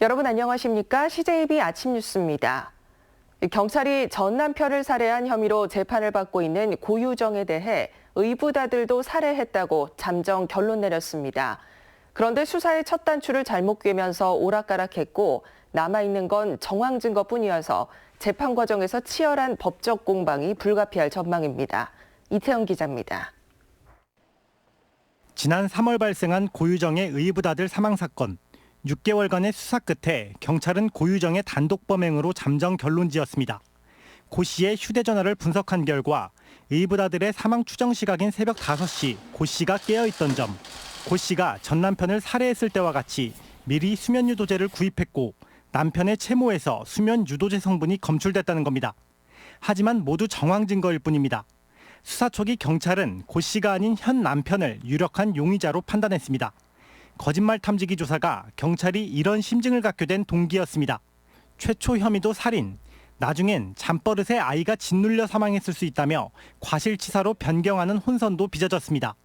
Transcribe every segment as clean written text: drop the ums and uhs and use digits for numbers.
여러분 안녕하십니까? CJB 아침 뉴스입니다. 경찰이 전 남편을 살해한 혐의로 재판을 받고 있는 고유정에 대해 의부다들도 살해했다고 잠정 결론 내렸습니다. 그런데 수사의 첫 단추를 잘못 꿰면서 오락가락했고 남아있는 건 정황 증거뿐이어서 재판 과정에서 치열한 법적 공방이 불가피할 전망입니다. 이태영 기자입니다. 지난 3월 발생한 고유정의 의부다들 사망 사건. 6개월간의 수사 끝에 경찰은 고유정의 단독 범행으로 잠정 결론지었습니다. 고 씨의 휴대전화를 분석한 결과 의부다들의 사망 추정 시각인 새벽 5시 고 씨가 깨어있던 점, 고 씨가 전 남편을 살해했을 때와 같이 미리 수면유도제를 구입했고 남편의 채모에서 수면유도제 성분이 검출됐다는 겁니다. 하지만 모두 정황 증거일 뿐입니다. 수사 초기 경찰은 고 씨가 아닌 현 남편을 유력한 용의자로 판단했습니다. 거짓말 탐지기 조사가 경찰이 이런 심증을 갖게 된 동기였습니다. 최초 혐의도 살인, 나중엔 잠버릇에 아이가 짓눌려 사망했을 수 있다며 과실치사로 변경하는 혼선도 빚어졌습니다.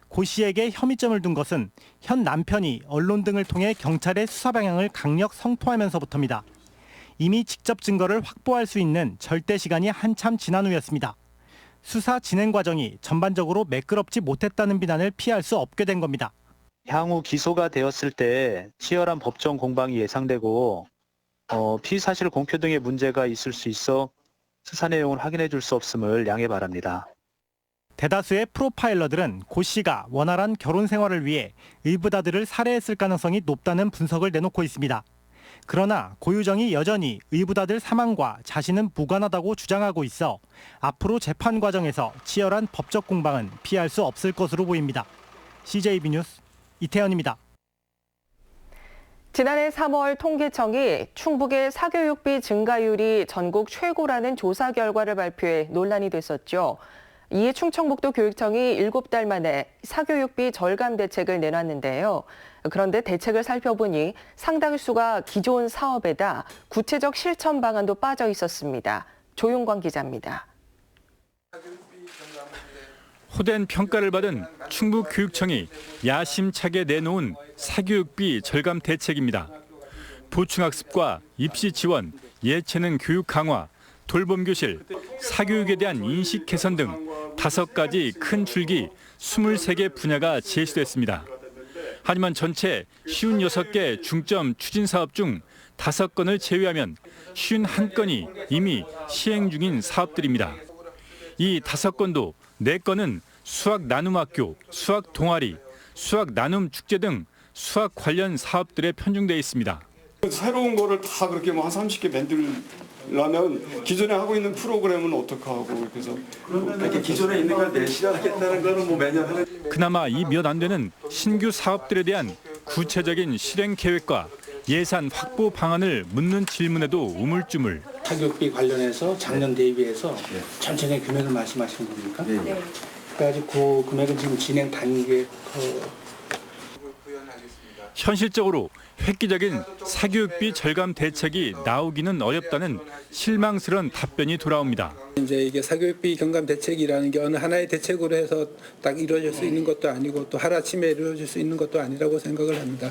고 씨에게 혐의점을 둔 것은 현 남편이 언론 등을 통해 경찰의 수사 방향을 강력 성토하면서부터입니다. 이미 직접 증거를 확보할 수 있는 절대 시간이 한참 지난 후였습니다. 수사 진행 과정이 전반적으로 매끄럽지 못했다는 비난을 피할 수 없게 된 겁니다. 향후 기소가 되었을 때 치열한 법정 공방이 예상되고 피의사실 공표 등의 문제가 있을 수 있어 수사 내용을 확인해 줄 수 없음을 양해 바랍니다. 대다수의 프로파일러들은 고 씨가 원활한 결혼 생활을 위해 의부다들을 살해했을 가능성이 높다는 분석을 내놓고 있습니다. 그러나 고유정이 여전히 의부다들 사망과 자신은 무관하다고 주장하고 있어 앞으로 재판 과정에서 치열한 법적 공방은 피할 수 없을 것으로 보입니다. CJB 뉴스 이태현입니다. 지난해 3월 통계청이 충북의 사교육비 증가율이 전국 최고라는 조사 결과를 발표해 논란이 됐었죠. 이에 충청북도 교육청이 7달 만에 사교육비 절감 대책을 내놨는데요. 그런데 대책을 살펴보니 상당수가 기존 사업에다 구체적 실천 방안도 빠져 있었습니다. 조용광 기자입니다. 호된 평가를 받은 충북교육청이 야심차게 내놓은 사교육비 절감 대책입니다. 보충학습과 입시 지원, 예체능 교육 강화, 돌봄교실, 사교육에 대한 인식 개선 등 5가지 큰 줄기 23개 분야가 제시됐습니다. 하지만 전체 56개 중점 추진 사업 중 5건을 제외하면 51건이 이미 시행 중인 사업들입니다. 이 5건도 4건은 수학 나눔 학교, 수학 동아리, 수학 나눔 축제 등 수학 관련 사업들에 편중돼 있습니다. 새로운 거를 다 그렇게 한 30개 만들려면 기존에 하고 있는 프로그램은 어떻게 하고 그래서 이렇게 기존에 있는 걸 내실현하겠다는 거는 매년 하는. 그나마 이 몇 안 되는 신규 사업들에 대한 구체적인 실행 계획과 예산 확보 방안을 묻는 질문에도 우물쭈물. 사교육비 관련해서 작년 대비해서 전체적인 금액을 말씀하시는 겁니까? 네. 그래가지고 그 금액은 지금 진행 단계. 현실적으로 획기적인 사교육비 절감 대책이 나오기는 어렵다는 실망스러운 답변이 돌아옵니다. 이제 이게 사교육비 경감 대책이라는 게 어느 하나의 대책으로 해서 딱 이루어질 수 있는 것도 아니고 또 하루아침에 이루어질 수 있는 것도 아니라고 생각을 합니다.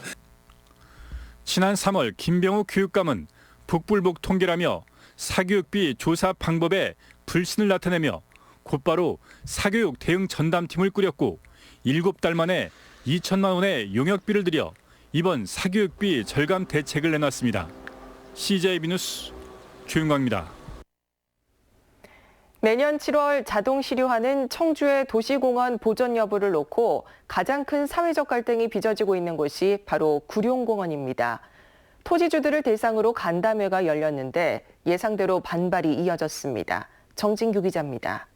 지난 3월 김병우 교육감은 북불복 통계라며 사교육비 조사 방법에 불신을 나타내며 곧바로 사교육 대응 전담팀을 꾸렸고 7달 만에 2천만 원의 용역비를 들여 이번 사교육비 절감 대책을 내놨습니다. CJB 뉴스 조윤광입니다. 매년 7월 자동 시류하는 청주의 도시공원 보존 여부를 놓고 가장 큰 사회적 갈등이 빚어지고 있는 곳이 바로 구룡공원입니다. 토지주들을 대상으로 간담회가 열렸는데 예상대로 반발이 이어졌습니다. 정진규 기자입니다.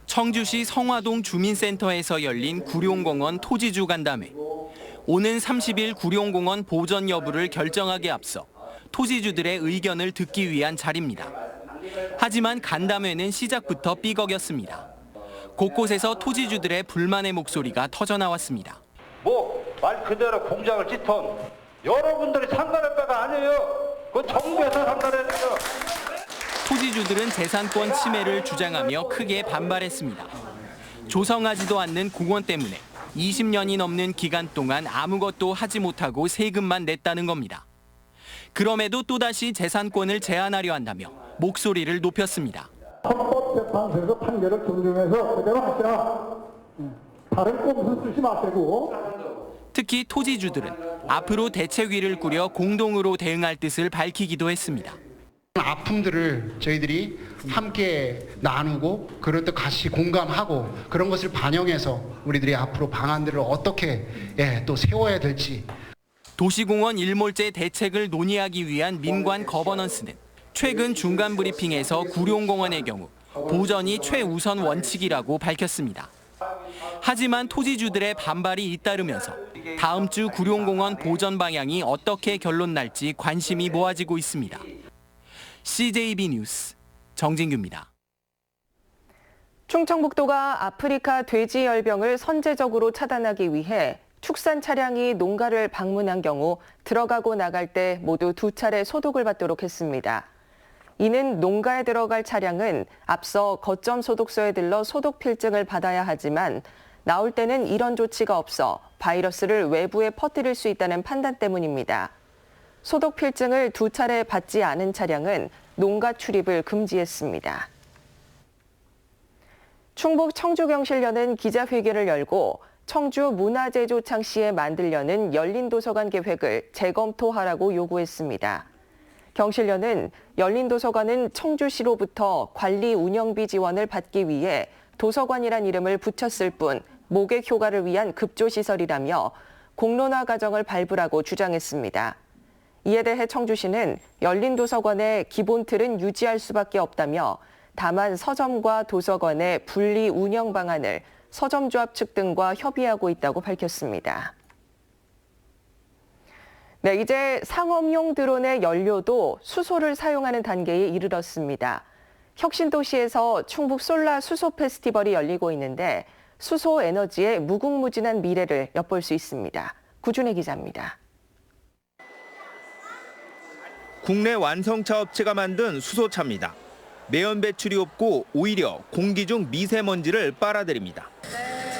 청주시 성화동 주민센터에서 열린 구룡공원 토지주 간담회. 오는 30일 구룡공원 보전 여부를 결정하기에 앞서 토지주들의 의견을 듣기 위한 자리입니다. 하지만 간담회는 시작부터 삐걱였습니다. 곳곳에서 토지주들의 불만의 목소리가 터져나왔습니다. 말 그대로 공장을 짓던 여러분들이 상관할 바가 아니에요. 그건 정부에서 상관해야 돼요. 토지주들은 재산권 침해를 주장하며 크게 반발했습니다. 조성하지도 않는 공원 때문에 20년이 넘는 기간 동안 아무것도 하지 못하고 세금만 냈다는 겁니다. 그럼에도 또다시 재산권을 제한하려 한다며 목소리를 높였습니다. 헌법재판소에서 판결을 존중해서 그대로 하시라. 다른 꼼수 쓰지 마시고. 특히 토지주들은 앞으로 대책위를 꾸려 공동으로 대응할 뜻을 밝히기도 했습니다. 아픔들을 저희들이 함께 나누고 그럴 때 같이 공감하고 그런 것을 반영해서 우리들이 앞으로 방안들을 어떻게 또 세워야 될지. 도시공원 일몰제 대책을 논의하기 위한 민관 거버넌스는 최근 중간 브리핑에서 구룡공원의 경우 보전이 최우선 원칙이라고 밝혔습니다. 하지만 토지주들의 반발이 잇따르면서 다음 주 구룡공원 보전 방향이 어떻게 결론 날지 관심이 모아지고 있습니다. CJB 뉴스 정진규입니다. 충청북도가 아프리카 돼지열병을 선제적으로 차단하기 위해 축산 차량이 농가를 방문한 경우 들어가고 나갈 때 모두 2차례 소독을 받도록 했습니다. 이는 농가에 들어갈 차량은 앞서 거점 소독소에 들러 소독 필증을 받아야 하지만 나올 때는 이런 조치가 없어 바이러스를 외부에 퍼뜨릴 수 있다는 판단 때문입니다. 소독 필증을 2차례 받지 않은 차량은 농가 출입을 금지했습니다. 충북 청주경실련은 기자회견을 열고 청주 문화제조창시에 만들려는 열린도서관 계획을 재검토하라고 요구했습니다. 경실련은 열린도서관은 청주시로부터 관리 운영비 지원을 받기 위해 도서관이란 이름을 붙였을 뿐 모객 효과를 위한 급조시설이라며 공론화 과정을 밟으라고 주장했습니다. 이에 대해 청주시는 열린도서관의 기본 틀은 유지할 수밖에 없다며 다만 서점과 도서관의 분리 운영 방안을 서점조합 측 등과 협의하고 있다고 밝혔습니다. 네, 이제 상업용 드론의 연료도 수소를 사용하는 단계에 이르렀습니다. 혁신도시에서 충북 솔라 수소 페스티벌이 열리고 있는데 수소 에너지의 무궁무진한 미래를 엿볼 수 있습니다. 구준혜 기자입니다. 국내 완성차 업체가 만든 수소차입니다. 매연 배출이 없고 오히려 공기 중 미세먼지를 빨아들입니다.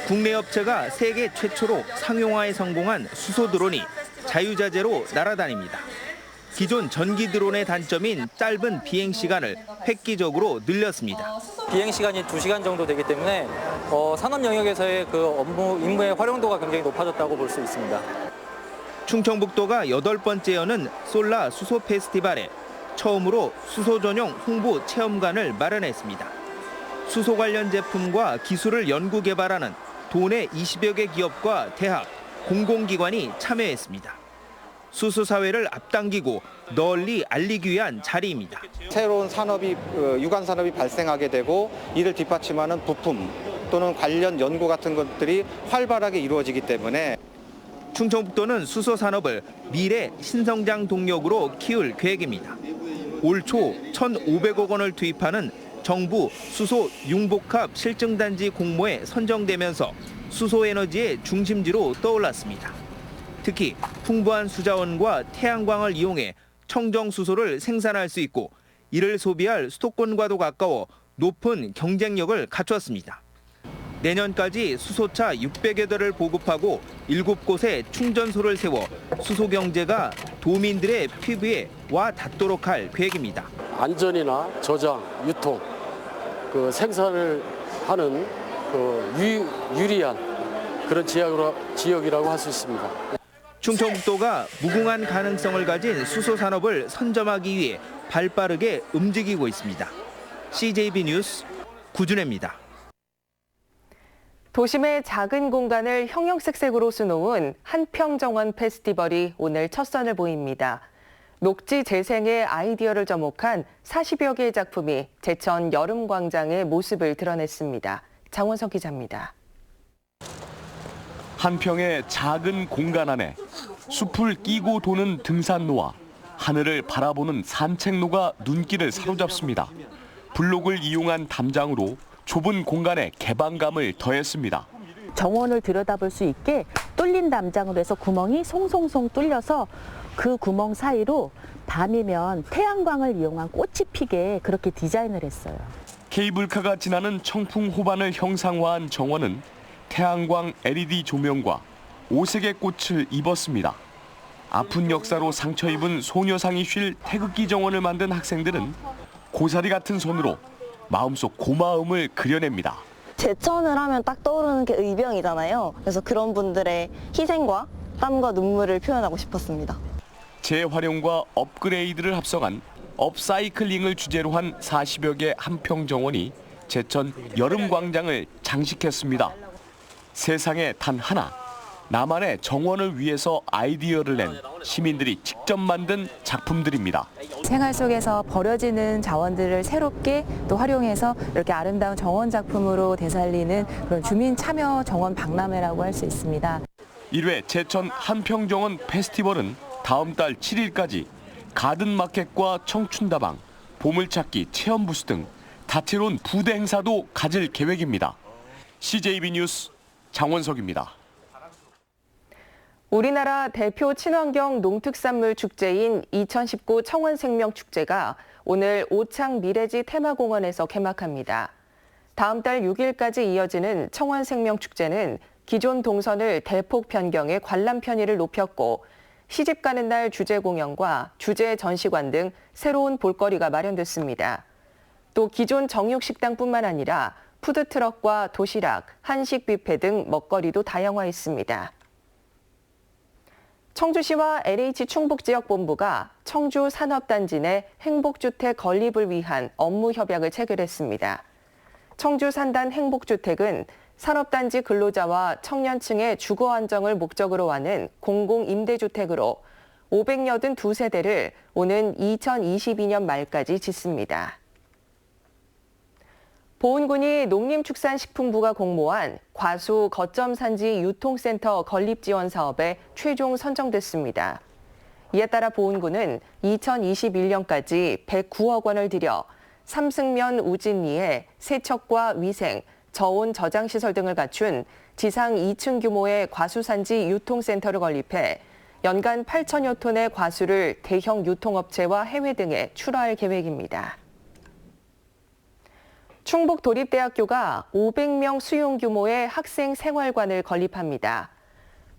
국내 업체가 세계 최초로 상용화에 성공한 수소 드론이 자유자재로 날아다닙니다. 기존 전기 드론의 단점인 짧은 비행 시간을 획기적으로 늘렸습니다. 비행 시간이 2시간 정도 되기 때문에 산업 영역에서의 그 임무의 활용도가 굉장히 높아졌다고 볼 수 있습니다. 충청북도가 8번째 여는 솔라 수소 페스티벌에 처음으로 수소 전용 홍보 체험관을 마련했습니다. 수소 관련 제품과 기술을 연구 개발하는 도내 20여 개 기업과 대학, 공공기관이 참여했습니다. 수소 사회를 앞당기고 널리 알리기 위한 자리입니다. 새로운 산업이 유관 산업이 발생하게 되고 이를 뒷받침하는 부품 또는 관련 연구 같은 것들이 활발하게 이루어지기 때문에 충청북도는 수소 산업을 미래 신성장 동력으로 키울 계획입니다. 올 초 1,500억 원을 투입하는 정부 수소 융복합 실증단지 공모에 선정되면서 수소에너지의 중심지로 떠올랐습니다. 특히 풍부한 수자원과 태양광을 이용해 청정 수소를 생산할 수 있고 이를 소비할 수도권과도 가까워 높은 경쟁력을 갖췄습니다. 내년까지 수소차 600여 대를 보급하고 7곳에 충전소를 세워 수소 경제가 도민들의 피부에 와 닿도록 할 계획입니다. 안전이나 저장, 유통, 그 생산을 하는 유리한 그런 지역이라고 할 수 있습니다. 충청북도가 무궁한 가능성을 가진 수소 산업을 선점하기 위해 발빠르게 움직이고 있습니다. CJB 뉴스 구준혜입니다. 도심의 작은 공간을 형형색색으로 수놓은 한평정원 페스티벌이 오늘 첫 선을 보입니다. 녹지 재생의 아이디어를 접목한 40여 개의 작품이 제천 여름광장의 모습을 드러냈습니다. 장원석 기자입니다. 한평의 작은 공간 안에 숲을 끼고 도는 등산로와 하늘을 바라보는 산책로가 눈길을 사로잡습니다. 블록을 이용한 담장으로 좁은 공간에 개방감을 더했습니다. 정원을 들여다볼 수 있게 뚫린 담장으로 해서 구멍이 송송송 뚫려서 그 구멍 사이로 밤이면 태양광을 이용한 꽃이 피게 그렇게 디자인을 했어요. 케이블카가 지나는 청풍 호반을 형상화한 정원은 태양광 LED 조명과 5색의 꽃을 입었습니다. 아픈 역사로 상처 입은 소녀상이 쉴 태극기 정원을 만든 학생들은 고사리 같은 손으로 마음속 고마움을 그려냅니다. 제천을 하면 딱 떠오르는 게 의병이잖아요. 그래서 그런 분들의 희생과 땀과 눈물을 표현하고 싶었습니다. 재활용과 업그레이드를 합성한 업사이클링을 주제로 한 40여 개 한평 정원이 제천 여름광장을 장식했습니다. 세상에 단 하나, 나만의 정원을 위해서 아이디어를 낸 시민들이 직접 만든 작품들입니다. 생활 속에서 버려지는 자원들을 새롭게 또 활용해서 이렇게 아름다운 정원 작품으로 되살리는 그런 주민 참여 정원 박람회라고 할 수 있습니다. 1회 제천 한평정원 페스티벌은 다음 달 7일까지 가든마켓과 청춘다방, 보물찾기 체험부스 등 다채로운 부대 행사도 가질 계획입니다. CJB 뉴스 장원석입니다. 우리나라 대표 친환경 농특산물 축제인 2019 청원생명축제가 오늘 오창 미래지 테마공원에서 개막합니다. 다음 달 6일까지 이어지는 청원생명축제는 기존 동선을 대폭 변경해 관람 편의를 높였고 시집 가는 날 주제 공연과 주제 전시관 등 새로운 볼거리가 마련됐습니다. 또 기존 정육식당뿐만 아니라 푸드트럭과 도시락, 한식 뷔페 등 먹거리도 다양화했습니다. 청주시와 LH충북지역본부가 청주 산업단지 내 행복주택 건립을 위한 업무 협약을 체결했습니다. 청주 산단 행복주택은 산업단지 근로자와 청년층의 주거 안정을 목적으로 하는 공공임대주택으로 582세대를 오는 2022년 말까지 짓습니다. 보훈군이 농림축산식품부가 공모한 과수 거점산지 유통센터 건립 지원 사업에 최종 선정됐습니다. 이에 따라 보훈군은 2021년까지 109억 원을 들여 삼승면 우진리에 세척과 위생, 저온 저장 시설 등을 갖춘 지상 2층 규모의 과수산지 유통센터를 건립해 연간 8천여 톤의 과수를 대형 유통업체와 해외 등에 출하할 계획입니다. 충북도립대학교가 500명 수용 규모의 학생 생활관을 건립합니다.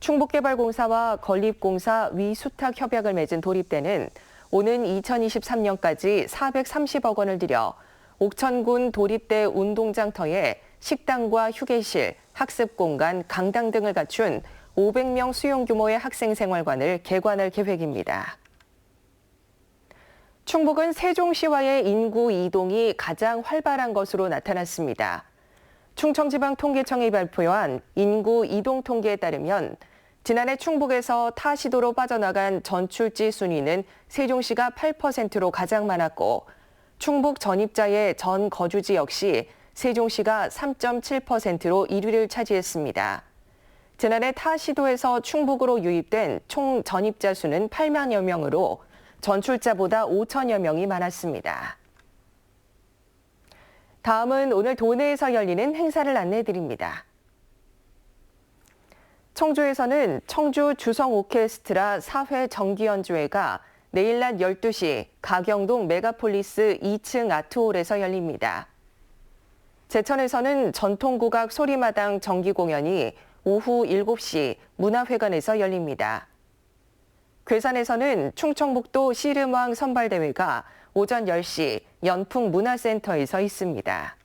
충북개발공사와 건립공사 위수탁 협약을 맺은 도립대는 오는 2023년까지 430억 원을 들여 옥천군 도립대 운동장터에 식당과 휴게실, 학습공간, 강당 등을 갖춘 500명 수용 규모의 학생 생활관을 개관할 계획입니다. 충북은 세종시와의 인구 이동이 가장 활발한 것으로 나타났습니다. 충청지방통계청이 발표한 인구 이동 통계에 따르면 지난해 충북에서 타 시도로 빠져나간 전출지 순위는 세종시가 8%로 가장 많았고 충북 전입자의 전 거주지 역시 세종시가 3.7%로 1위를 차지했습니다. 지난해 타 시도에서 충북으로 유입된 총 전입자 수는 8만여 명으로 전출자보다 5천여 명이 많았습니다. 다음은 오늘 도내에서 열리는 행사를 안내해드립니다. 청주에서는 청주 주성 오케스트라 4회 정기연주회가 내일 낮 12시 가경동 메가폴리스 2층 아트홀에서 열립니다. 제천에서는 전통국악 소리마당 정기 공연이 오후 7시 문화회관에서 열립니다. 괴산에서는 충청북도 씨름왕 선발대회가 오전 10시 연풍문화센터에서 있습니다.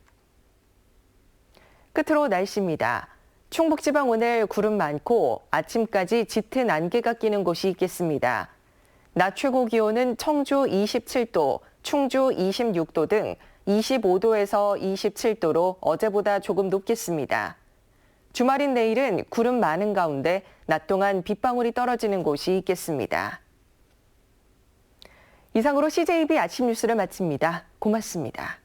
끝으로 날씨입니다. 충북지방 오늘 구름 많고 아침까지 짙은 안개가 끼는 곳이 있겠습니다. 낮 최고 기온은 청주 27도, 충주 26도 등 25도에서 27도로 어제보다 조금 높겠습니다. 주말인 내일은 구름 많은 가운데 낮 동안 빗방울이 떨어지는 곳이 있겠습니다. 이상으로 CJB 아침 뉴스를 마칩니다. 고맙습니다.